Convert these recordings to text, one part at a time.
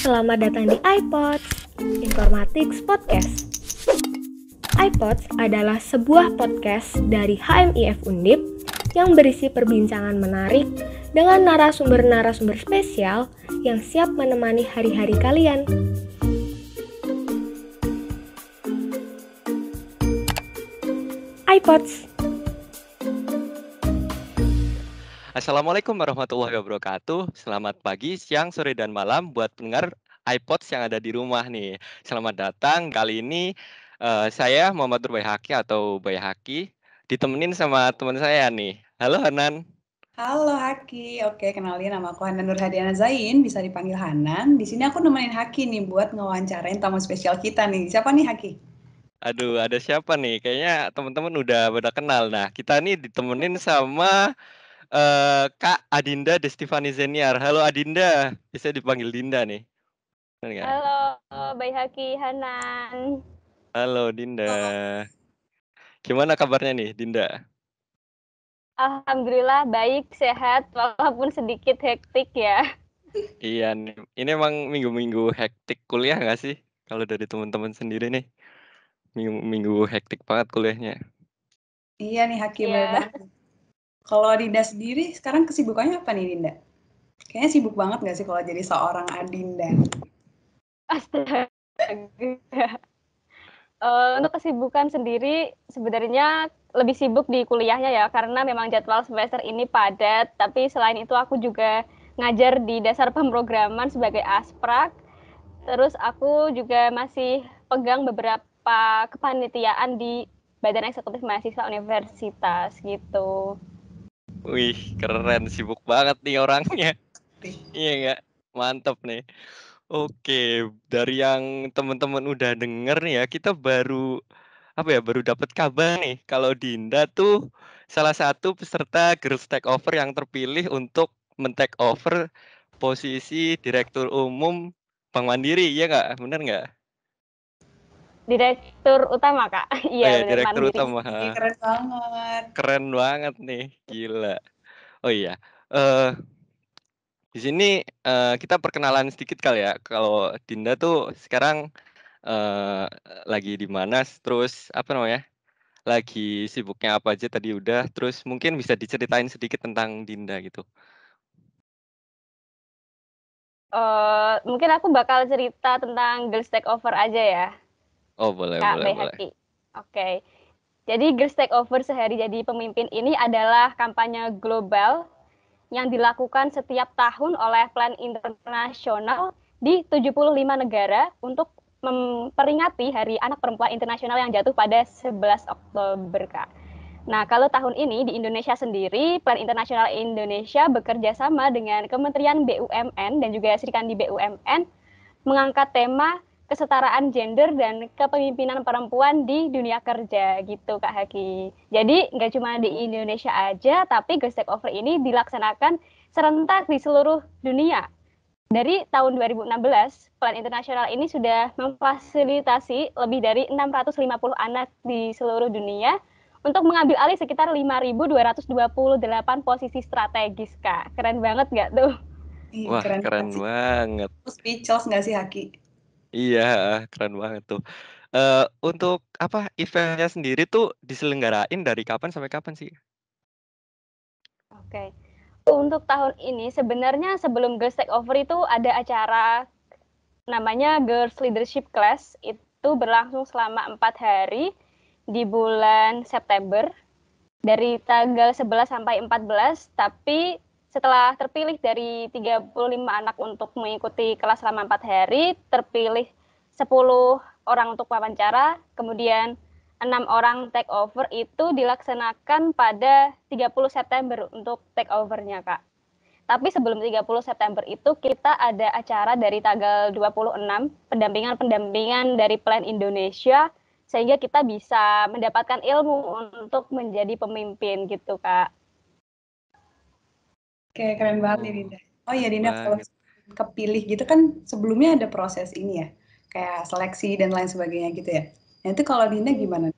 Selamat datang di iPods, Informatics Podcast. iPods adalah sebuah podcast dari HMIF Undip yang berisi perbincangan menarik dengan narasumber-narasumber spesial yang siap menemani hari-hari kalian. iPods. Assalamualaikum warahmatullahi wabarakatuh. Selamat pagi, siang, sore, dan malam buat pendengar iPods yang ada di rumah nih. Selamat datang. Kali ini saya Muhammad Nur Baihaqi atau Baihaqi ditemenin sama teman saya nih. Halo Hanan. Halo Haki, oke kenalin nama aku Hanan Nur Hadiana Zain, bisa dipanggil Hanan. Di sini aku nemenin Haki nih buat ngewawancarain tamu spesial kita nih. Siapa nih Haki? Aduh, ada siapa nih? Kayaknya teman-teman udah pada kenal. Nah, kita nih ditemenin sama Kak Adinda Destifani Zeniar. Halo Adinda, bisa dipanggil Dinda nih. Benar nggak? Halo, Baihaqi, Hanan. Halo Dinda. Gimana kabarnya nih Dinda? Alhamdulillah baik, sehat, walaupun sedikit hektik ya. Iya nih, ini emang minggu-minggu hektik kuliah nggak sih? Kalau dari teman-teman sendiri nih, minggu hektik banget kuliahnya. Iya nih Haki, bener Iya. banget. Kalau Dinda sendiri, sekarang kesibukannya apa nih Dinda? Kayaknya sibuk banget nggak sih kalau jadi seorang Adinda? Astaga. Untuk kesibukan sendiri sebenarnya lebih sibuk di kuliahnya ya, karena memang jadwal semester ini padat, tapi selain itu aku juga ngajar di dasar pemrograman sebagai asprak. Terus aku juga masih pegang beberapa kepanitiaan di Badan Eksekutif Mahasiswa Universitas gitu. Wih, keren, sibuk banget nih orangnya. Iya nggak? Mantap nih. Oke, dari yang teman-teman udah denger nih ya, kita baru dapat kabar nih kalau Dinda tuh salah satu peserta Girls Take Over yang terpilih untuk men-take over posisi Direktur Umum Bank Mandiri, iya nggak? Bener nggak? Direktur utama, Kak. Oh Iya, ya, benar, Direktur Mandiri. Utama. Keren banget. Keren banget nih, gila. Oh iya, eh di sini kita perkenalan sedikit kali ya. Kalau Dinda tuh sekarang lagi di mana, terus apa namanya, lagi sibuknya apa aja tadi udah, terus mungkin bisa diceritain sedikit tentang Dinda gitu. Mungkin aku bakal cerita tentang Girls Take Over aja ya, Oh boleh, Kak boleh, boleh. Baihaqi. Oke. Jadi Girls Take Over Sehari Jadi Pemimpin ini adalah kampanye global yang dilakukan setiap tahun oleh Plan Internasional di 75 negara untuk memperingati Hari Anak Perempuan Internasional yang jatuh pada 11 Oktober, Kak. Nah, kalau tahun ini di Indonesia sendiri, Plan Internasional Indonesia bekerja sama dengan Kementerian BUMN dan juga Serikandi BUMN mengangkat tema kesetaraan gender dan kepemimpinan perempuan di dunia kerja gitu, Kak Haki. Jadi nggak cuma di Indonesia aja, tapi Girls Take Over ini dilaksanakan serentak di seluruh dunia. Dari tahun 2016, Plan Internasional ini sudah memfasilitasi lebih dari 650 anak di seluruh dunia untuk mengambil alih sekitar 5.228 posisi strategis, Kak. Keren banget nggak tuh? Wah, keren banget. Speechless nggak sih Haki? Iya, keren banget tuh. Untuk eventnya sendiri tuh diselenggarain dari kapan sampai kapan sih? Oke. Untuk tahun ini sebenarnya sebelum Girls Take Over itu ada acara namanya Girls Leadership Class, itu berlangsung selama 4 hari di bulan September dari tanggal 11 sampai 14, tapi setelah terpilih dari 35 anak untuk mengikuti kelas selama 4 hari, terpilih 10 orang untuk wawancara, kemudian 6 orang take over itu dilaksanakan pada 30 September untuk take over-nya, Kak. Tapi sebelum 30 September itu kita ada acara dari tanggal 26, pendampingan dari Plan Indonesia, sehingga kita bisa mendapatkan ilmu untuk menjadi pemimpin gitu, Kak. Oke, keren banget nih Dinda. Oh iya Dinda, kalau kepilih gitu kan sebelumnya ada proses ini ya, kayak seleksi dan lain sebagainya gitu ya. Nah itu kalau Dinda gimana?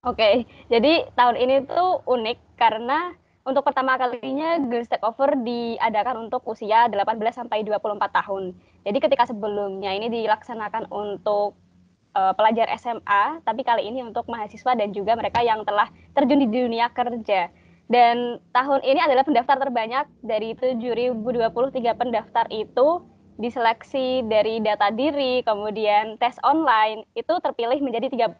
Oke, jadi tahun ini tuh unik karena untuk pertama kalinya Girls Takeover diadakan untuk usia 18 sampai 24 tahun. Jadi ketika sebelumnya ini dilaksanakan untuk pelajar SMA, tapi kali ini untuk mahasiswa dan juga mereka yang telah terjun di dunia kerja. Dan tahun ini adalah pendaftar terbanyak dari 7.023 pendaftar itu diseleksi dari data diri, kemudian tes online, itu terpilih menjadi 35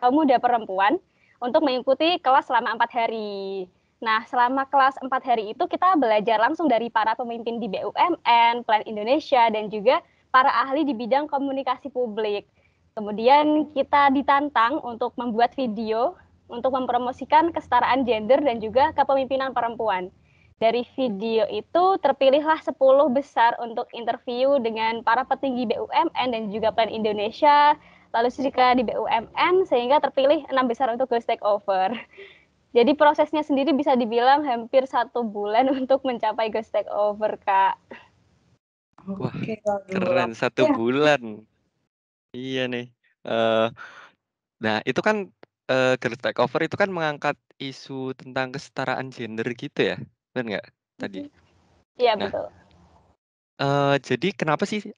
kaum muda perempuan untuk mengikuti kelas selama 4 hari. Nah, selama kelas 4 hari itu kita belajar langsung dari para pemimpin di BUMN, Plan Indonesia, dan juga para ahli di bidang komunikasi publik. Kemudian kita ditantang untuk membuat video untuk mempromosikan kesetaraan gender dan juga kepemimpinan perempuan. Dari video itu terpilihlah 10 besar untuk interview dengan para petinggi BUMN dan juga Plan Indonesia, lalu jika di BUMN, sehingga terpilih 6 besar untuk Girls Takeover. Jadi prosesnya sendiri bisa dibilang hampir 1 bulan untuk mencapai Girls Takeover, Kak. Wah, Oke, waduh, keren 1 ya. bulan. Iya nih. Eh, Nah, itu kan Girls Takeover itu kan mengangkat isu tentang kesetaraan gender gitu ya, benar nggak tadi? Iya, Nah, betul. jadi kenapa sih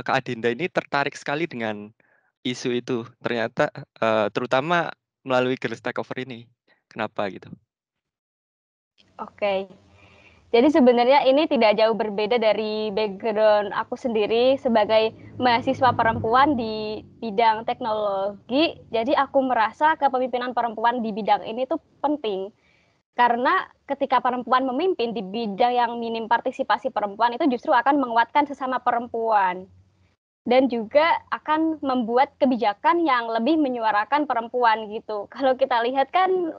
Kak Adinda ini tertarik sekali dengan isu itu? Ternyata terutama melalui Girls Takeover ini, kenapa gitu? Oke. Jadi sebenarnya ini tidak jauh berbeda dari background aku sendiri sebagai mahasiswa perempuan di bidang teknologi. Jadi aku merasa kepemimpinan perempuan di bidang ini tuh penting. Karena ketika perempuan memimpin di bidang yang minim partisipasi perempuan itu justru akan menguatkan sesama perempuan. Dan juga akan membuat kebijakan yang lebih menyuarakan perempuan gitu. Kalau kita lihat kan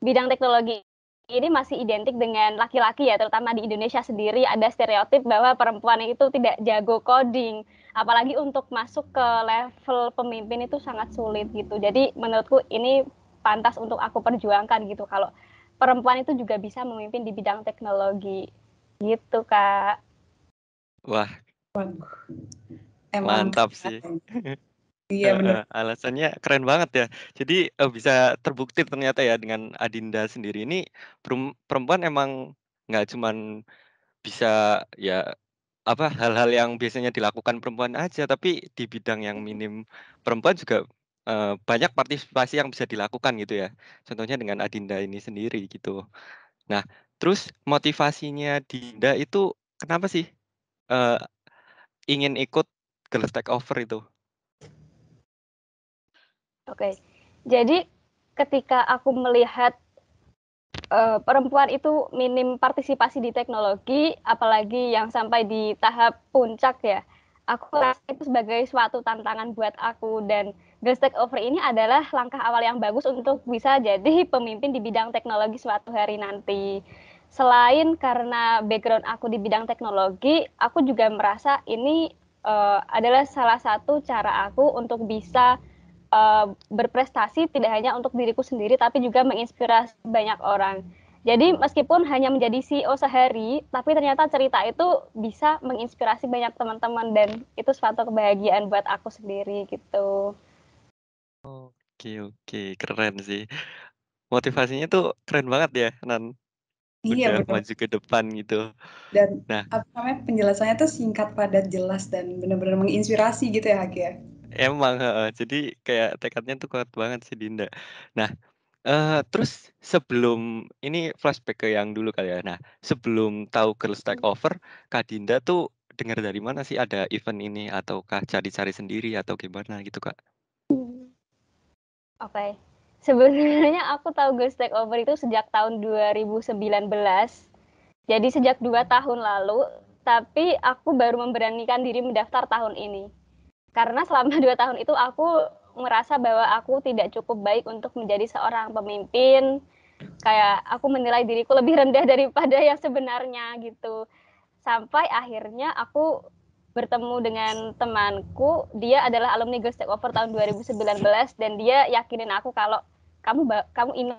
bidang teknologi ini masih identik dengan laki-laki ya, terutama di Indonesia sendiri ada stereotip bahwa perempuan itu tidak jago coding. Apalagi untuk masuk ke level pemimpin itu sangat sulit gitu. Jadi menurutku ini pantas untuk aku perjuangkan gitu. Kalau perempuan itu juga bisa memimpin di bidang teknologi. Gitu, Kak. Wah, Waduh, emang mantap sih. iya bener. Alasannya keren banget ya. Jadi bisa terbukti ternyata ya dengan Adinda sendiri ini perempuan emang nggak cuman bisa ya apa hal-hal yang biasanya dilakukan perempuan aja, tapi di bidang yang minim perempuan juga banyak partisipasi yang bisa dilakukan gitu ya. Contohnya dengan Adinda ini sendiri gitu. Nah, terus motivasinya Dinda itu kenapa sih eh, ingin ikut Girls Takeover itu? Oke. Jadi ketika aku melihat perempuan itu minim partisipasi di teknologi, apalagi yang sampai di tahap puncak ya. Aku rasa itu sebagai suatu tantangan buat aku dan Girls Takeover ini adalah langkah awal yang bagus untuk bisa jadi pemimpin di bidang teknologi suatu hari nanti. Selain karena background aku di bidang teknologi, aku juga merasa ini adalah salah satu cara aku untuk bisa berprestasi tidak hanya untuk diriku sendiri tapi juga menginspirasi banyak orang. Jadi meskipun hanya menjadi CEO sehari, tapi ternyata cerita itu bisa menginspirasi banyak teman-teman dan itu suatu kebahagiaan buat aku sendiri gitu. Oke, oke, keren sih. Motivasinya tuh keren banget ya, Nan. Iya Udah bener. maju ke depan gitu. Dan Nah, apa namanya penjelasannya tuh singkat, padat, jelas dan benar-benar menginspirasi gitu ya Haki ya. emang heeh, jadi kayak tekadnya tuh kuat banget sih Dinda. Nah, terus sebelum ini flashback ke yang dulu kali ya. Nah, sebelum tahu Girls Takeover, Kak Dinda tuh dengar dari mana sih ada event ini ataukah cari-cari sendiri atau gimana gitu, Kak? Oke. Sebenarnya aku tahu Girls Takeover itu sejak tahun 2019. Jadi sejak 2 tahun lalu, tapi aku baru memberanikan diri mendaftar tahun ini. Karena selama 2 tahun itu aku merasa bahwa aku tidak cukup baik untuk menjadi seorang pemimpin. Kayak aku menilai diriku lebih rendah daripada yang sebenarnya gitu. Sampai akhirnya aku bertemu dengan temanku, dia adalah alumni Girls Takeover tahun 2019 dan dia yakinin aku kalau kamu ini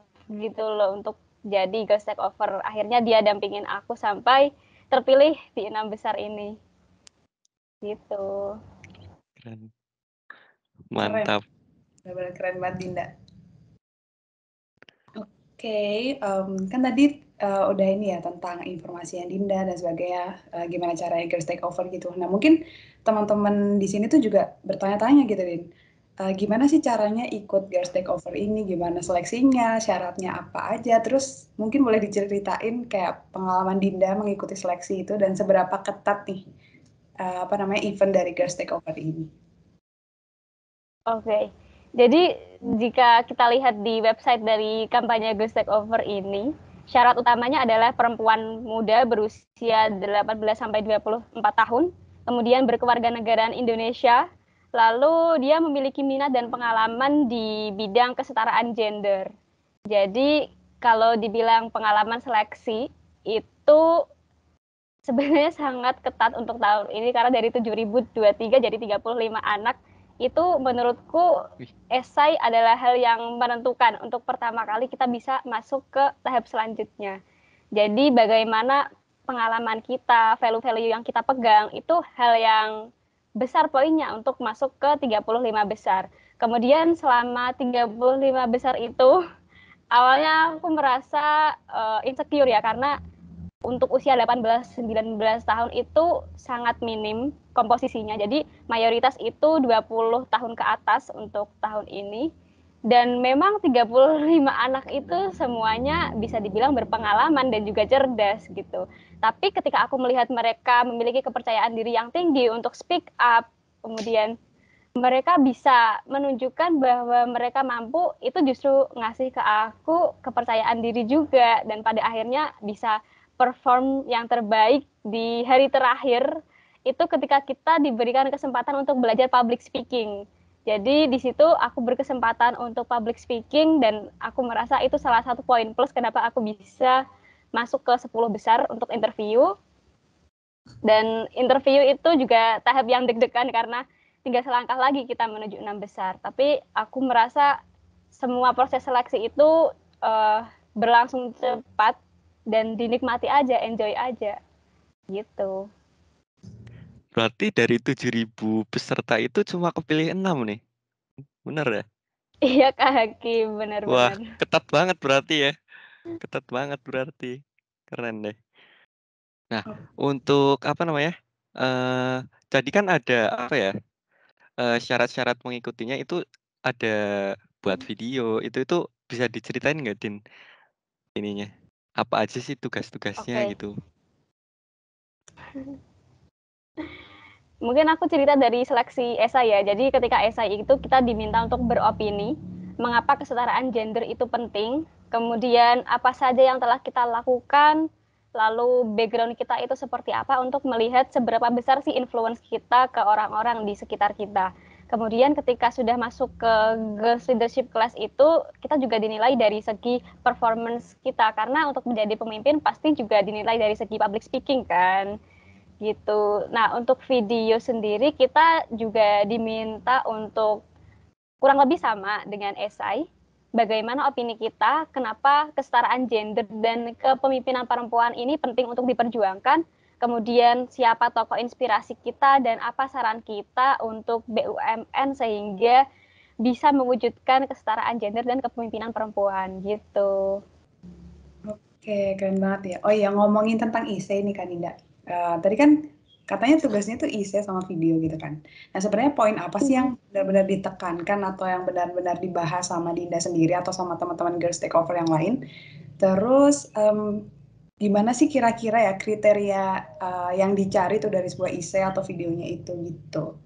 gitu loh untuk jadi Girls Takeover. Akhirnya dia dampingin aku sampai terpilih di 6 besar ini. Gitu. Keren. Keren, Mantap. benar-benar keren banget Dinda. Oke, kan tadi udah ini ya tentang informasi yang Dinda dan sebagainya, gimana caranya Girls Take Over gitu. Nah mungkin teman-teman di sini tuh juga bertanya-tanya gitu, Din. Gimana sih caranya ikut Girls Take Over ini? Gimana seleksinya? Syaratnya apa aja? Terus mungkin boleh diceritain kayak pengalaman Dinda mengikuti seleksi itu dan seberapa ketat nih event dari Girls Take Over ini. Oke. Jadi jika kita lihat di website dari kampanye Girls Take Over ini, syarat utamanya adalah perempuan muda berusia 18 sampai 24 tahun, kemudian berkewarganegaraan Indonesia, lalu dia memiliki minat dan pengalaman di bidang kesetaraan gender. Jadi kalau dibilang pengalaman seleksi itu sebenarnya sangat ketat untuk tahun ini karena dari 7.023 jadi 35 anak itu menurutku esai adalah hal yang menentukan untuk pertama kali kita bisa masuk ke tahap selanjutnya. Jadi bagaimana pengalaman kita, value-value yang kita pegang itu hal yang besar poinnya untuk masuk ke 35 besar. Kemudian selama 35 besar itu awalnya aku merasa insecure ya karena untuk usia 18-19 tahun itu sangat minim komposisinya. Jadi mayoritas itu 20 tahun ke atas untuk tahun ini. Dan memang 35 anak itu semuanya bisa dibilang berpengalaman dan juga cerdas gitu. Tapi ketika aku melihat mereka memiliki kepercayaan diri yang tinggi untuk speak up, kemudian mereka bisa menunjukkan bahwa mereka mampu, itu justru ngasih ke aku kepercayaan diri juga. Dan pada akhirnya bisa perform yang terbaik di hari terakhir itu ketika kita diberikan kesempatan untuk belajar public speaking. Jadi di situ aku berkesempatan untuk public speaking dan aku merasa itu salah satu poin plus kenapa aku bisa masuk ke 10 besar untuk interview. Dan interview itu juga tahap yang deg-degan karena tinggal selangkah lagi kita menuju 6 besar. Tapi aku merasa semua proses seleksi itu berlangsung cepat dan dinikmati aja, enjoy aja, gitu. Berarti dari 7.000 peserta itu cuma kepilih 6 nih, bener ya? Iya Kak Hakim, Wah, benar-benar. ketat banget berarti ya, ketat banget berarti, keren deh. Nah, untuk apa namanya? Tadi kan ada apa ya? Syarat-syarat mengikutinya itu ada buat video, itu bisa diceritain nggak, Din? Ininya, apa aja sih tugas-tugasnya Oke. gitu? Mungkin aku cerita dari seleksi esai ya. Jadi ketika esai itu kita diminta untuk beropini mengapa kesetaraan gender itu penting, kemudian apa saja yang telah kita lakukan, lalu background kita itu seperti apa untuk melihat seberapa besar sih influence kita ke orang-orang di sekitar kita. Kemudian ketika sudah masuk ke Girls Leadership Class itu, kita juga dinilai dari segi performance kita. Karena untuk menjadi pemimpin pasti juga dinilai dari segi public speaking kan. Gitu. Nah, untuk video sendiri kita juga diminta untuk kurang lebih sama dengan esai. Bagaimana opini kita, kenapa kesetaraan gender dan kepemimpinan perempuan ini penting untuk diperjuangkan. Kemudian siapa tokoh inspirasi kita dan apa saran kita untuk BUMN sehingga bisa mewujudkan kesetaraan gender dan kepemimpinan perempuan gitu. Oke, keren banget ya. Oh iya, ngomongin tentang IC nih Kak Dinda. Tadi kan katanya tugasnya tuh IC sama video gitu kan. Nah sebenarnya poin apa sih yang benar-benar ditekankan atau yang benar-benar dibahas sama Dinda sendiri atau sama teman-teman Girls Take Over yang lain? Terus gimana sih kira-kira ya kriteria yang dicari tuh dari sebuah IC atau videonya itu gitu?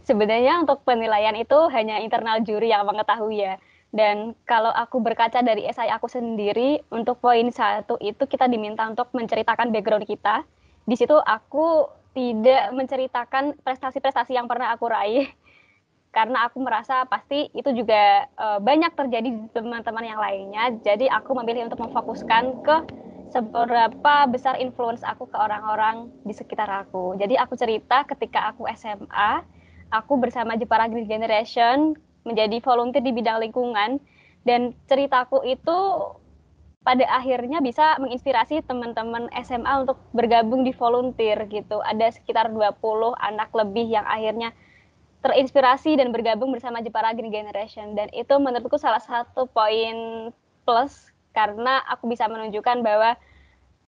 Sebenarnya untuk penilaian itu hanya internal juri yang mengetahui ya. Dan kalau aku berkaca dari esai aku sendiri, untuk poin 1 itu kita diminta untuk menceritakan background kita. Di situ aku tidak menceritakan prestasi-prestasi yang pernah aku raih, karena aku merasa pasti itu juga banyak terjadi di teman-teman yang lainnya. Jadi aku memilih untuk memfokuskan ke seberapa besar influence aku ke orang-orang di sekitar aku. Jadi aku cerita ketika aku SMA, aku bersama Jepara Green Generation menjadi volunteer di bidang lingkungan, dan ceritaku itu pada akhirnya bisa menginspirasi teman-teman SMA untuk bergabung di volunteer gitu. Ada sekitar 20 anak lebih yang akhirnya terinspirasi dan bergabung bersama Jepara Green Generation. Dan itu menurutku salah satu poin plus karena aku bisa menunjukkan bahwa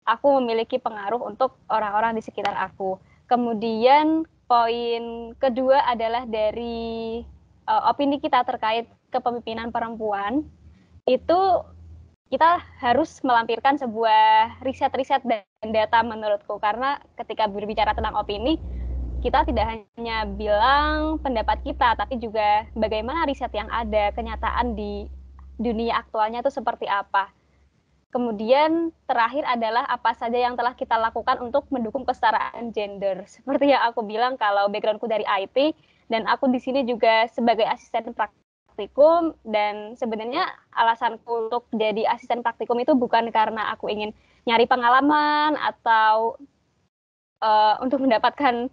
aku memiliki pengaruh untuk orang-orang di sekitar aku. Kemudian poin kedua adalah dari opini kita terkait kepemimpinan perempuan. Itu kita harus melampirkan sebuah riset-riset dan data menurutku. Karena ketika berbicara tentang opini, kita tidak hanya bilang pendapat kita, tapi juga bagaimana riset yang ada, kenyataan di dunia aktualnya itu seperti apa. Kemudian terakhir adalah apa saja yang telah kita lakukan untuk mendukung kesetaraan gender. Seperti yang aku bilang, kalau backgroundku dari IT, dan aku di sini juga sebagai asisten praktikum, dan sebenarnya alasanku untuk jadi asisten praktikum itu bukan karena aku ingin nyari pengalaman atau untuk mendapatkan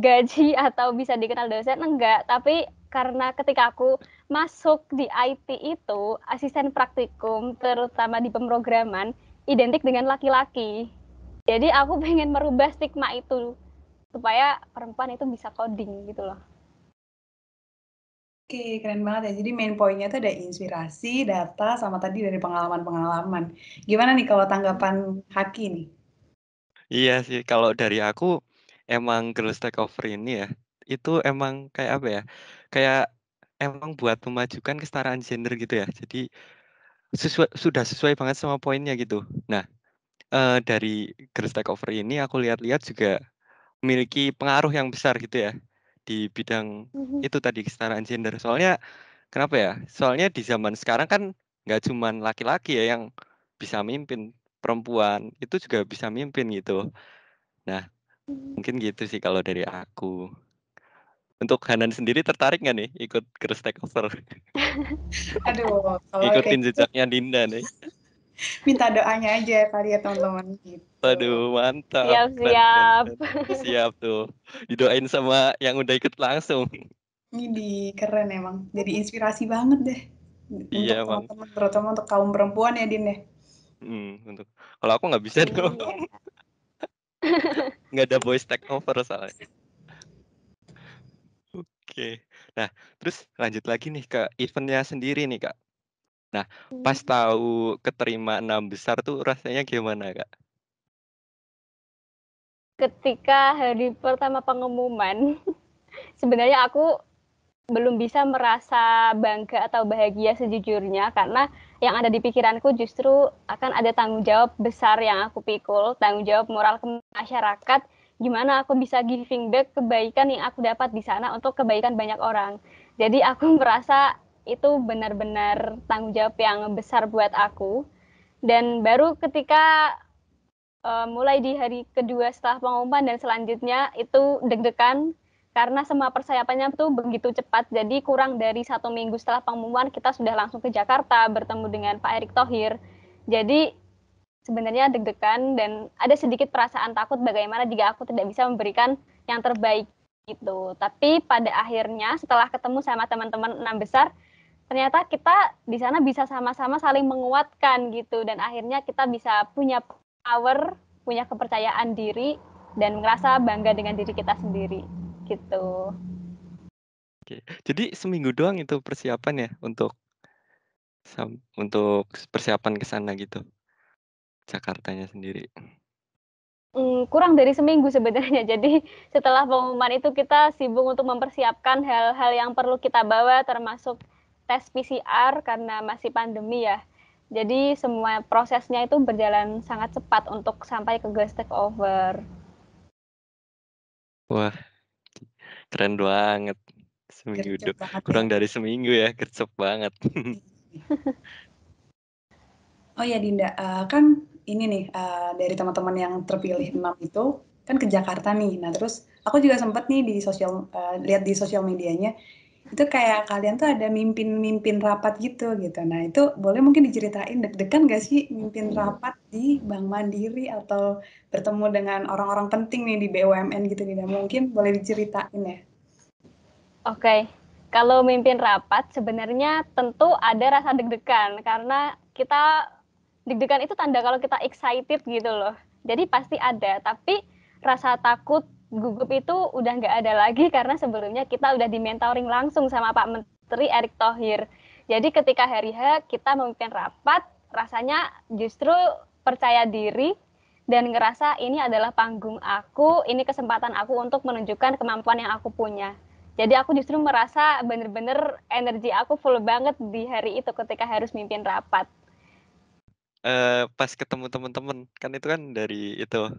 gaji atau bisa dikenal dosen, enggak, tapi karena ketika aku masuk di IT itu asisten praktikum terutama di pemrograman identik dengan laki-laki. Jadi aku pengen merubah stigma itu supaya perempuan itu bisa coding gitu loh. Oke, keren banget ya. Jadi main poinnya tuh ada inspirasi, data, sama tadi dari pengalaman-pengalaman. Gimana nih kalau tanggapan Haki nih? Iya sih, kalau dari aku emang Girls Takeover ini ya, itu emang kayak apa ya? Kayak emang buat memajukan kesetaraan gender gitu ya. Jadi sudah sesuai banget sama poinnya gitu. Nah, dari Girls Takeover ini aku lihat-lihat juga memiliki pengaruh yang besar gitu ya di bidang itu tadi kesetaraan gender. Soalnya kenapa ya? Soalnya di zaman sekarang kan nggak cuman laki-laki ya yang bisa mimpin, perempuan itu juga bisa mimpin gitu. Nah, mungkin gitu sih kalau dari aku. Untuk Hanan sendiri tertarik nggak nih ikut Girls Takeover? Aduh, kalau kayak Ikutin gitu jejaknya Dinda nih. minta doanya aja kali ya teman-teman gitu. Waduh, mantap. Keren, keren, Siap-siap. keren. Siap tuh. Didoain sama yang udah ikut langsung. Ini keren emang. Jadi inspirasi banget deh untuk Iya, Bang. teman-teman, terutama untuk kaum perempuan ya, Din ya. Kalau aku nggak bisa dong. Iya. Nggak ada voice takeover soalnya. Oke. Nah, terus lanjut lagi nih ke eventnya sendiri nih, Kak. Nah, pas tahu keterima 6 besar tuh rasanya gimana, Kak? Ketika hari pertama pengumuman, sebenarnya aku belum bisa merasa bangga atau bahagia sejujurnya karena yang ada di pikiranku justru akan ada tanggung jawab besar yang aku pikul, tanggung jawab moral ke masyarakat, gimana aku bisa giving back kebaikan yang aku dapat di sana untuk kebaikan banyak orang. Jadi aku merasa itu benar-benar tanggung jawab yang besar buat aku. Dan baru ketika mulai di hari kedua setelah pengumuman dan selanjutnya itu deg-degan karena semua persiapannya tuh begitu cepat. Jadi kurang dari 1 minggu setelah pengumuman kita sudah langsung ke Jakarta bertemu dengan Pak Erick Thohir. Jadi sebenarnya deg-degan dan ada sedikit perasaan takut bagaimana jika aku tidak bisa memberikan yang terbaik gitu. Tapi pada akhirnya setelah ketemu sama teman-teman 6 besar, ternyata kita di sana bisa sama-sama saling menguatkan gitu dan akhirnya kita bisa punya power, punya kepercayaan diri dan ngerasa bangga dengan diri kita sendiri gitu. Oke. Jadi seminggu doang itu persiapan ya untuk persiapan ke sana gitu. Jakartanya sendiri. Kurang dari seminggu sebenarnya. Jadi setelah pengumuman itu kita sibuk untuk mempersiapkan hal-hal yang perlu kita bawa termasuk tes PCR karena masih pandemi ya. Jadi semua prosesnya itu berjalan sangat cepat untuk sampai ke Girls Takeover. Wah, keren banget. Gercep banget ya. Kurang dari seminggu ya, gercep banget. Oh ya Dinda, kan ini nih dari teman-teman yang terpilih 6 itu kan ke Jakarta nih. Nah terus aku juga sempat nih di lihat di sosial medianya itu kayak kalian tuh ada mimpin rapat gitu. Nah itu boleh mungkin diceritain deg-degan gak sih mimpin rapat di Bank Mandiri atau bertemu dengan orang-orang penting nih di BUMN gitu Dinda. Mungkin boleh diceritain ya. Oke, kalau mimpin rapat sebenarnya tentu ada rasa deg-degan karena kita deg-degan itu tanda kalau kita excited gitu loh. Jadi pasti ada, tapi rasa takut gugup itu udah nggak ada lagi karena sebelumnya kita udah di-mentoring langsung sama Pak Menteri Erick Thohir. Jadi ketika hari H kita memimpin rapat, rasanya justru percaya diri dan ngerasa ini adalah panggung aku, ini kesempatan aku untuk menunjukkan kemampuan yang aku punya. Jadi aku justru merasa bener-bener energi aku full banget di hari itu ketika harus mimpin rapat. Pas ketemu temen-temen, kan itu kan dari itu,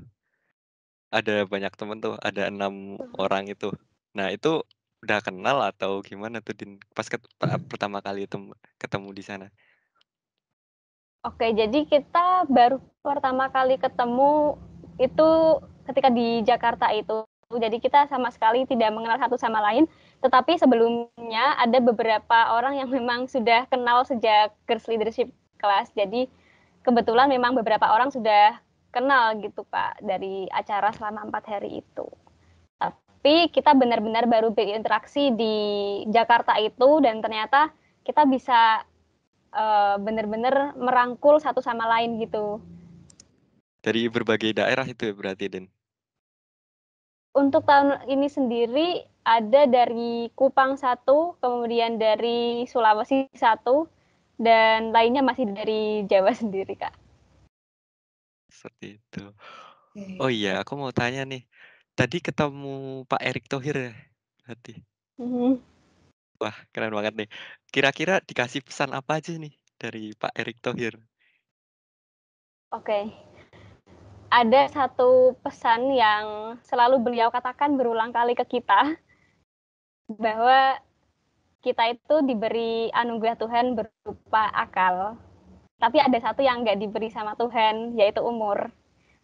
ada banyak temen tuh, ada 6 orang itu. Nah itu udah kenal atau gimana tuh Din? Pas pertama kali ketemu di sana? Oke, jadi kita baru pertama kali ketemu itu ketika di Jakarta itu. Jadi kita sama sekali tidak mengenal satu sama lain, tetapi sebelumnya ada beberapa orang yang memang sudah kenal sejak Girls Leadership Class. Jadi kebetulan memang beberapa orang sudah kenal gitu Pak dari acara selama 4 hari itu. Tapi kita benar-benar baru berinteraksi di Jakarta itu dan ternyata kita bisa benar-benar merangkul satu sama lain gitu. Dari berbagai daerah itu ya berarti Din? Untuk tahun ini sendiri ada dari Kupang 1, kemudian dari Sulawesi 1, dan lainnya masih dari Jawa sendiri, Kak. Seperti itu. Oke. Oh iya, aku mau tanya nih. Tadi ketemu Pak Erick Thohir ya? Berarti. Wah, keren banget nih. Kira-kira dikasih pesan apa aja nih dari Pak Erick Thohir? Oke. Ada satu pesan yang selalu beliau katakan berulang kali ke kita, bahwa kita itu diberi anugerah Tuhan berupa akal. Tapi ada satu yang nggak diberi sama Tuhan, yaitu umur.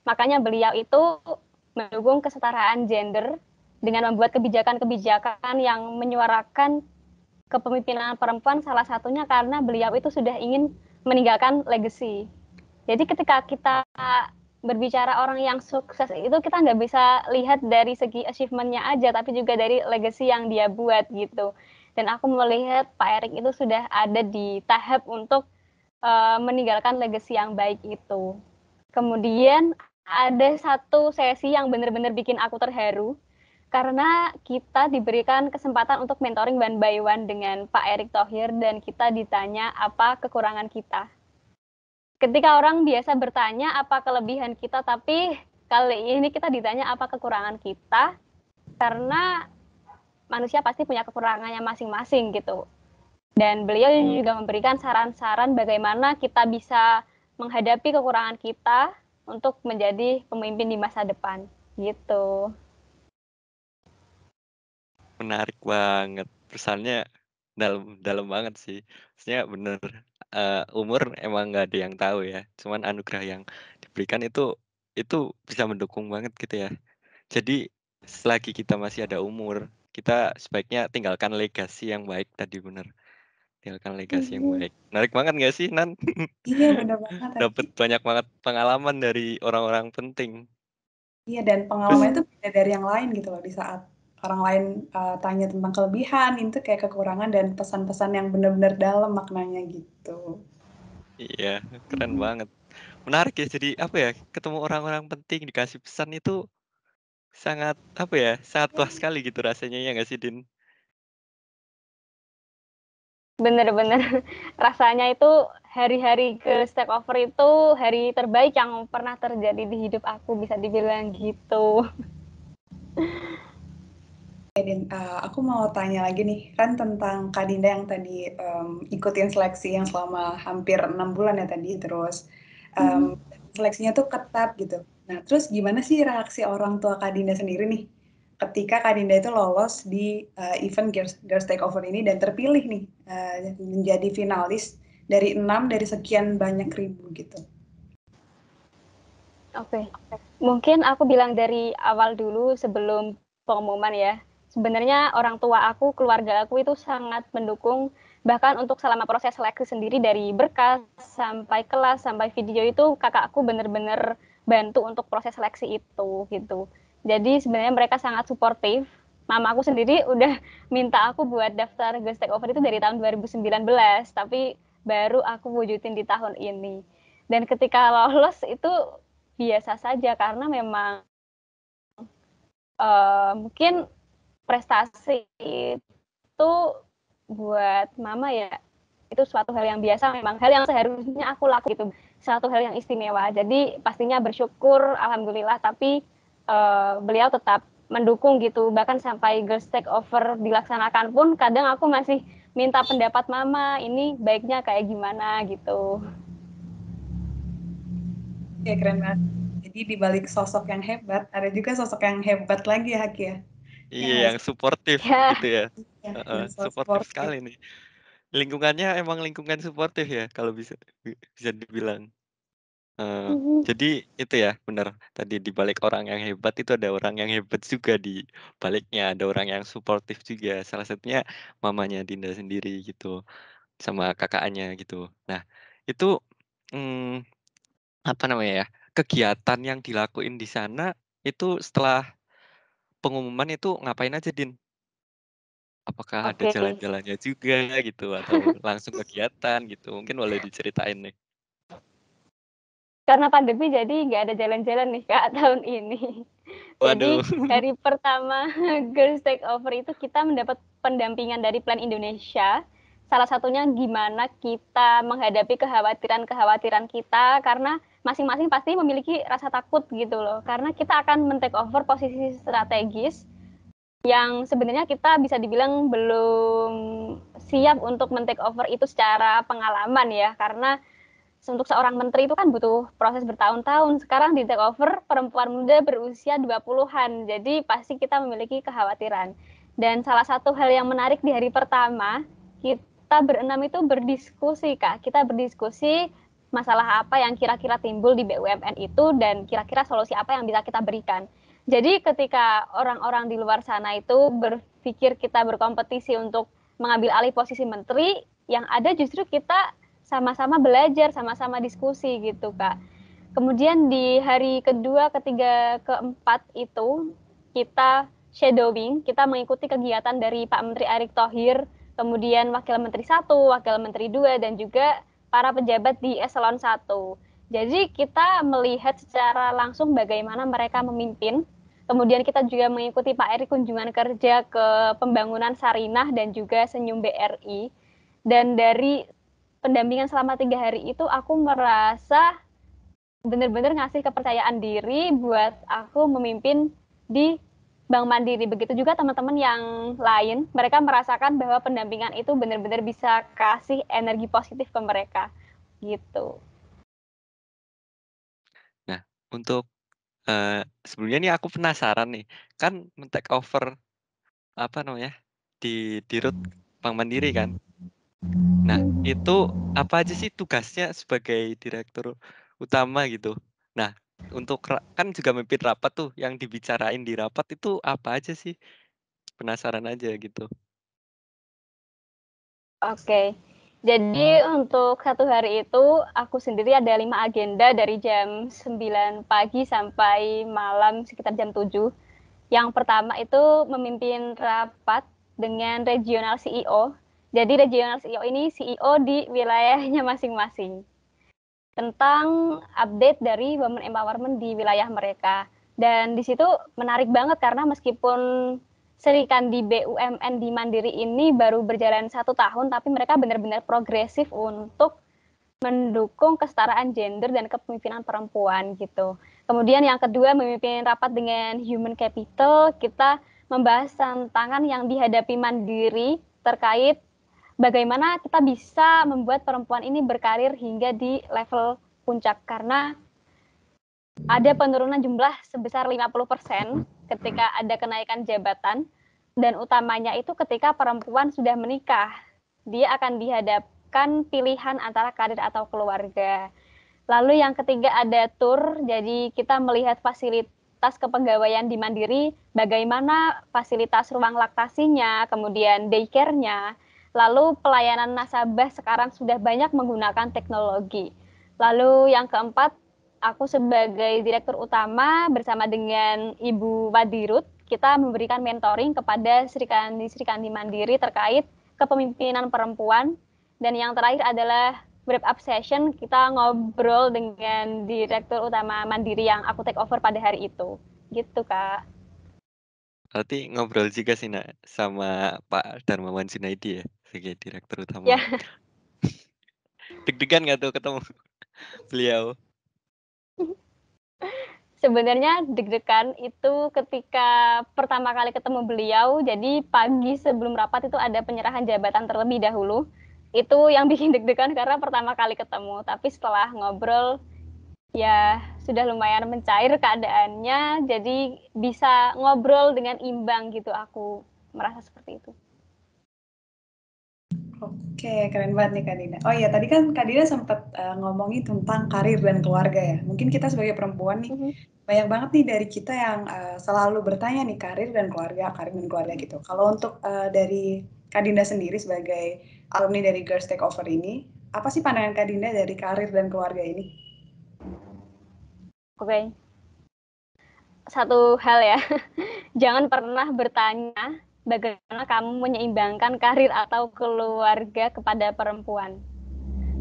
Makanya beliau itu mendukung kesetaraan gender dengan membuat kebijakan-kebijakan yang menyuarakan kepemimpinan perempuan, salah satunya karena beliau itu sudah ingin meninggalkan legacy. Jadi ketika kita berbicara orang yang sukses itu kita nggak bisa lihat dari segi achievement-nya aja, tapi juga dari legacy yang dia buat gitu. Dan aku melihat Pak Erick itu sudah ada di tahap untuk meninggalkan legacy yang baik itu. Kemudian ada satu sesi yang benar-benar bikin aku terharu karena kita diberikan kesempatan untuk mentoring one by one dengan Pak Erick Thohir dan kita ditanya apa kekurangan kita. Ketika orang biasa bertanya apa kelebihan kita, tapi kali ini kita ditanya apa kekurangan kita karena manusia pasti punya kekurangannya masing-masing gitu. Dan beliau juga memberikan saran-saran bagaimana kita bisa menghadapi kekurangan kita untuk menjadi pemimpin di masa depan gitu. Menarik banget. Pesannya dalam banget sih. Maksudnya bener, umur emang nggak ada yang tahu ya. Cuman anugerah yang diberikan itu bisa mendukung banget gitu ya. Jadi selagi kita masih ada umur, kita sebaiknya tinggalkan legasi yang baik tadi bener. Tinggalkan legasi yang Iya, baik. Menarik banget nggak sih, Nan? iya benar banget tadi. Dapat banyak banget pengalaman dari orang-orang penting. Iya, dan pengalaman Terus itu beda dari yang lain gitu loh, di saat orang lain, tanya tentang kelebihan, itu kayak kekurangan dan pesan-pesan yang benar-benar dalam maknanya gitu. iya, keren Mhm. banget. Menarik ya, jadi apa ya, ketemu orang-orang penting, dikasih pesan itu sangat, apa ya, sangat puas sekali gitu rasanya, ya nggak sih, Din? Bener-bener rasanya itu hari-hari ke stakeover itu hari terbaik yang pernah terjadi di hidup aku, bisa dibilang gitu. Aku mau tanya lagi nih, kan tentang Kak Dinda yang tadi, ikutin seleksi yang selama hampir 6 bulan ya tadi, terus, seleksinya tuh ketat gitu. Nah, terus gimana sih reaksi orang tua Kak Dinda sendiri nih, ketika Kak Dinda itu lolos di, event Girls Takeover ini dan terpilih nih, menjadi finalis dari 6 dari sekian banyak ribu gitu? Oke, mungkin aku bilang dari awal dulu sebelum pengumuman ya. Sebenarnya orang tua aku, keluarga aku itu sangat mendukung, bahkan untuk selama proses seleksi sendiri dari berkas sampai kelas sampai video itu kakakku benar-benar bantu untuk proses seleksi itu gitu. Jadi sebenarnya mereka sangat suportif. Mama aku sendiri udah minta aku buat daftar Girls Take Over itu dari tahun 2019, tapi baru aku wujudin di tahun ini. Dan ketika lolos itu biasa saja karena memang Mungkin prestasi itu buat mama ya, itu suatu hal yang biasa, memang hal yang seharusnya aku lakukan gitu, suatu hal yang istimewa. Jadi pastinya bersyukur, alhamdulillah, tapi beliau tetap mendukung gitu, bahkan sampai Girls Take Over dilaksanakan pun kadang aku masih minta pendapat mama, ini baiknya kayak gimana gitu. Ya keren banget. Jadi di balik sosok yang hebat, ada juga sosok yang hebat lagi ya Haki ya. Iya, Ya, yang suportif Ya, gitu ya. ya, Heeh, yang so suportif sportif. sekali nih. Lingkungannya emang lingkungan suportif ya kalau bisa dibilang. Jadi itu ya benar tadi di balik orang yang hebat itu ada orang yang hebat juga di baliknya, ada orang yang suportif juga. Salah satunya mamanya Dinda sendiri gitu, sama kakaknya gitu. Nah, itu, mmm, apa namanya ya, kegiatan yang dilakuin di sana itu setelah pengumuman itu ngapain aja, Din? Apakah ada oke. jalan-jalannya juga gitu atau langsung kegiatan gitu? Mungkin boleh diceritain nih. Karena pandemi jadi nggak ada jalan-jalan nih Kak tahun ini. Jadi Waduh. hari pertama Girls Take Over itu kita mendapat pendampingan dari Plan Indonesia. Salah satunya gimana kita menghadapi kekhawatiran-kekhawatiran kita, karena masing-masing pasti memiliki rasa takut gitu loh. Karena kita akan men-take over posisi strategis yang sebenarnya kita bisa dibilang belum siap untuk men-take over itu secara pengalaman ya. Karena untuk seorang menteri itu kan butuh proses bertahun-tahun. Sekarang di take over perempuan muda berusia 20-an. Jadi pasti kita memiliki kekhawatiran. Dan salah satu hal yang menarik di hari pertama, kita berenam itu berdiskusi, Kak. Kita berdiskusi masalah apa yang kira-kira timbul di BUMN itu dan kira-kira solusi apa yang bisa kita berikan. Jadi ketika orang-orang di luar sana itu berpikir kita berkompetisi untuk mengambil alih posisi menteri, yang ada justru kita sama-sama belajar, sama-sama diskusi gitu Kak. Kemudian di hari kedua, ketiga, keempat itu kita shadowing, kita mengikuti kegiatan dari Pak Menteri Erick Thohir, kemudian Wakil Menteri 1, Wakil Menteri 2, dan juga para pejabat di eselon 1. Jadi kita melihat secara langsung bagaimana mereka memimpin. Kemudian kita juga mengikuti Pak Erick kunjungan kerja ke pembangunan Sarinah dan juga Senyum BRI. Dan dari pendampingan selama 3 hari itu aku merasa benar-benar ngasih kepercayaan diri buat aku memimpin di Bank Mandiri. Begitu juga teman-teman yang lain, mereka merasakan bahwa pendampingan itu benar-benar bisa kasih energi positif ke mereka gitu. Nah, untuk, sebelumnya nih aku penasaran nih, kan men-take over, apa namanya, di Rut Bank Mandiri kan. Nah, itu apa aja sih tugasnya sebagai direktur utama gitu? Nah, untuk kan juga mimpin rapat tuh, yang dibicarain di rapat itu apa aja sih? Penasaran aja gitu. Oke, jadi untuk 1 hari itu aku sendiri ada 5 agenda dari jam 9 pagi sampai malam sekitar jam 7. Yang pertama itu memimpin rapat dengan regional CEO. Jadi regional CEO ini CEO di wilayahnya masing-masing tentang update dari women empowerment di wilayah mereka. Dan di situ menarik banget karena meskipun Sri Kandi BUMN di Mandiri ini baru berjalan 1 tahun, tapi mereka benar-benar progresif untuk mendukung kesetaraan gender dan kepemimpinan perempuan gitu. Kemudian yang kedua memimpin rapat dengan Human Capital, kita membahas tantangan yang dihadapi Mandiri terkait bagaimana kita bisa membuat perempuan ini berkarir hingga di level puncak, karena ada penurunan jumlah sebesar 50% ketika ada kenaikan jabatan, dan utamanya itu ketika perempuan sudah menikah, dia akan dihadapkan pilihan antara karir atau keluarga. Lalu yang ketiga ada tour, jadi kita melihat fasilitas kepegawaian di Mandiri, bagaimana fasilitas ruang laktasinya, kemudian daycare-nya, lalu pelayanan nasabah sekarang sudah banyak menggunakan teknologi. Lalu yang keempat, aku sebagai direktur utama bersama dengan Ibu Wadirut, kita memberikan mentoring kepada Sri Kandi Mandiri terkait kepemimpinan perempuan. Dan yang terakhir adalah wrap up session, kita ngobrol dengan direktur utama Mandiri yang aku take over pada hari itu. Gitu, Kak. Berarti ngobrol juga sih nak sama Pak Darmawan Junaidi ya sebagai direktur Ya, utama. Deg-degan nggak tuh ketemu beliau? sebenarnya deg-degan itu ketika pertama kali ketemu beliau. Jadi pagi sebelum rapat itu ada penyerahan jabatan terlebih dahulu. Itu yang bikin deg-degan karena pertama kali ketemu. Tapi setelah ngobrol, ya sudah lumayan mencair keadaannya. Jadi bisa ngobrol dengan imbang gitu. Aku merasa seperti itu. Oke, keren banget nih Kak Dina. Oh iya, tadi kan Kak Dina sempat ngomongin tentang karir dan keluarga ya. Mungkin kita sebagai perempuan nih, banyak banget nih dari kita yang selalu bertanya nih karir dan keluarga gitu. Kalau untuk dari Kak Dinda sendiri sebagai alumni dari Girls Takeover ini, apa sih pandangan Kak Dinda dari karir dan keluarga ini? Oke. Satu hal ya, jangan pernah bertanya bagaimana kamu menyeimbangkan karir atau keluarga kepada perempuan.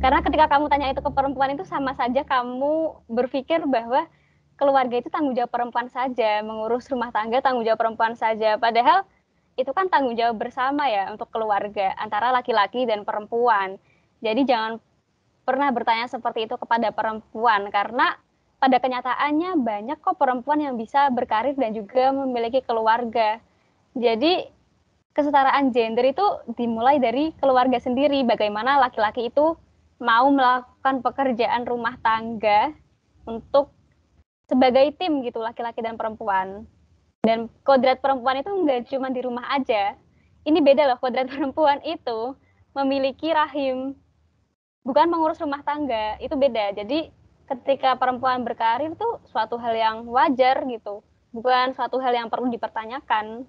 Karena ketika kamu tanya itu ke perempuan itu sama saja kamu berpikir bahwa keluarga itu tanggung jawab perempuan saja, mengurus rumah tangga tanggung jawab perempuan saja. Padahal itu kan tanggung jawab bersama ya untuk keluarga antara laki-laki dan perempuan. Jadi jangan pernah bertanya seperti itu kepada perempuan karena pada kenyataannya banyak kok perempuan yang bisa berkarir dan juga memiliki keluarga. Jadi kesetaraan gender itu dimulai dari keluarga sendiri. Bagaimana laki-laki itu mau melakukan pekerjaan rumah tangga untuk sebagai tim gitu, laki-laki dan perempuan. Dan kodrat perempuan itu nggak cuma di rumah aja. Ini beda loh, kodrat perempuan itu memiliki rahim, bukan mengurus rumah tangga, itu beda. Jadi ketika perempuan berkarir tuh suatu hal yang wajar gitu, bukan suatu hal yang perlu dipertanyakan.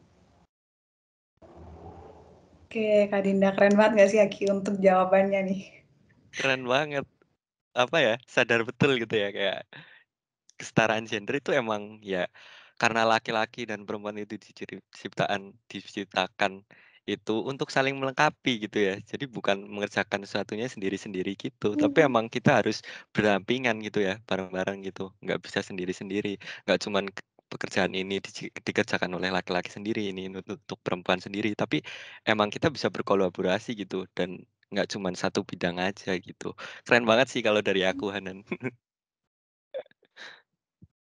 Oke, Kak Dinda, keren banget nggak sih Aki untuk jawabannya nih? Keren banget. Apa ya? Sadar betul gitu ya kayak kesetaraan gender itu emang ya karena laki-laki dan perempuan itu diciptakan itu untuk saling melengkapi gitu ya. Jadi bukan mengerjakan sesuatunya sendiri-sendiri gitu, tapi emang kita harus berdampingan gitu ya, bareng-bareng gitu. Nggak bisa sendiri-sendiri. Nggak cuman pekerjaan ini dikerjakan oleh laki-laki sendiri, ini untuk perempuan sendiri, tapi emang kita bisa berkolaborasi gitu dan nggak cuman satu bidang aja gitu. Keren banget sih kalau dari aku, Hanan.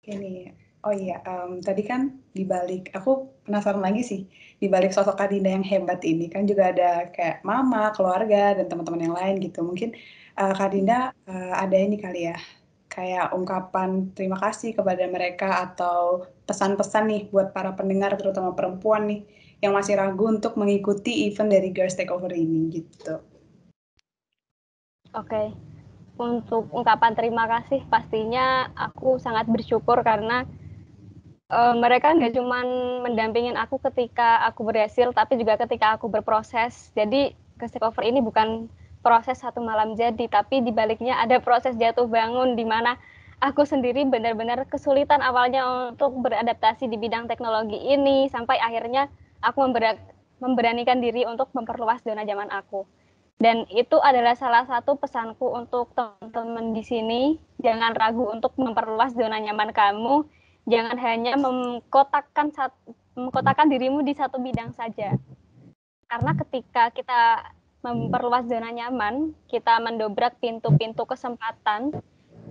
Ini, oh iya, tadi kan dibalik, aku penasaran lagi sih, dibalik sosok Kak Dinda yang hebat ini kan juga ada kayak mama, keluarga, dan teman-teman yang lain gitu. Mungkin Kak Dinda ada ini kali ya, kayak ungkapan terima kasih kepada mereka atau pesan-pesan nih buat para pendengar terutama perempuan nih yang masih ragu untuk mengikuti event dari Girls Takeover ini gitu. Oke. Untuk ungkapan terima kasih pastinya aku sangat bersyukur karena mereka nggak cuma mendampingin aku ketika aku berhasil, tapi juga ketika aku berproses. Jadi Girls Takeover ini bukan proses satu malam jadi, tapi dibaliknya ada proses jatuh bangun di mana aku sendiri benar-benar kesulitan awalnya untuk beradaptasi di bidang teknologi ini, sampai akhirnya aku memberanikan diri untuk memperluas zona nyaman aku. Dan itu adalah salah satu pesanku untuk teman-teman di sini, jangan ragu untuk memperluas zona nyaman kamu, jangan hanya mengkotakkan dirimu di satu bidang saja. Karena ketika kita memperluas zona nyaman, kita mendobrak pintu-pintu kesempatan,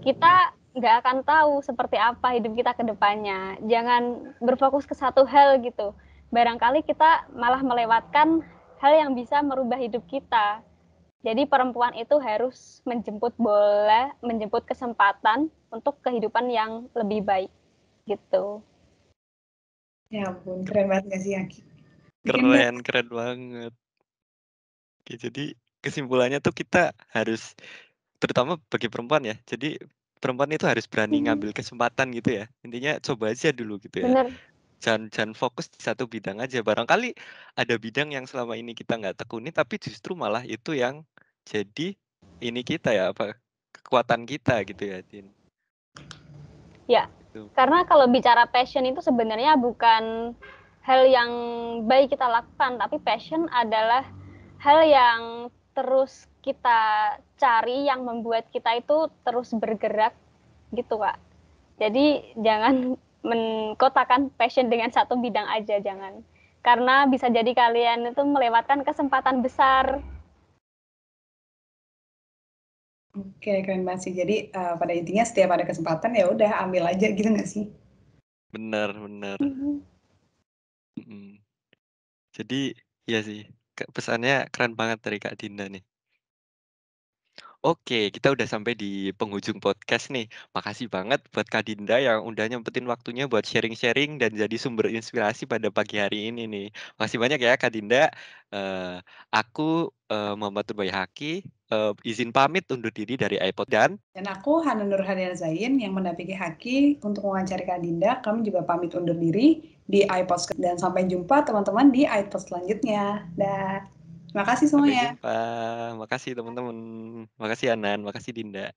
kita nggak akan tahu seperti apa hidup kita ke depannya. Jangan berfokus ke satu hal gitu. Barangkali kita malah melewatkan hal yang bisa merubah hidup kita. Jadi perempuan itu harus menjemput bola, menjemput kesempatan untuk kehidupan yang lebih baik gitu. Ya ampun, keren banget gak sih Aki? Keren banget. Oke, jadi kesimpulannya tuh kita harus terutama bagi perempuan ya. Jadi perempuan itu harus berani ngambil kesempatan gitu ya. Intinya coba aja dulu gitu ya. Bener. Jangan fokus di satu bidang aja. Barangkali ada bidang yang selama ini kita nggak tekuni, tapi justru malah itu yang jadi ini kita ya, apa kekuatan kita gitu ya, Tin. Ya, Tuh. karena kalau bicara passion itu sebenarnya bukan hal yang baik kita lakukan, tapi passion adalah hal yang terus kita cari yang membuat kita itu terus bergerak gitu, Kak. Jadi jangan mengkotakan passion dengan satu bidang aja, jangan. Karena bisa jadi kalian itu melewatkan kesempatan besar. Oke, keren banget sih. Jadi pada intinya setiap ada kesempatan ya udah ambil aja gitu nggak sih? Bener. Jadi ya sih, pesannya keren banget dari Kak Dinda nih. Oke, kita udah sampai di penghujung podcast nih. Makasih banget buat Kak Dinda yang udah nyempetin waktunya buat sharing-sharing dan jadi sumber inspirasi pada pagi hari ini nih. Makasih banyak ya Kak Dinda. Aku Muhammad Turbayhaki, izin pamit undur diri dari iPod dan Dan aku Hana Nurhadiana Zain yang mendampingi Haki untuk mewawancari Kak Dinda. Kami juga pamit undur diri di iPod dan sampai jumpa teman-teman di iPod selanjutnya. Dah. Terima kasih sampai semuanya. jumpa. Makasih teman-teman. Makasih Anan, makasih Dinda.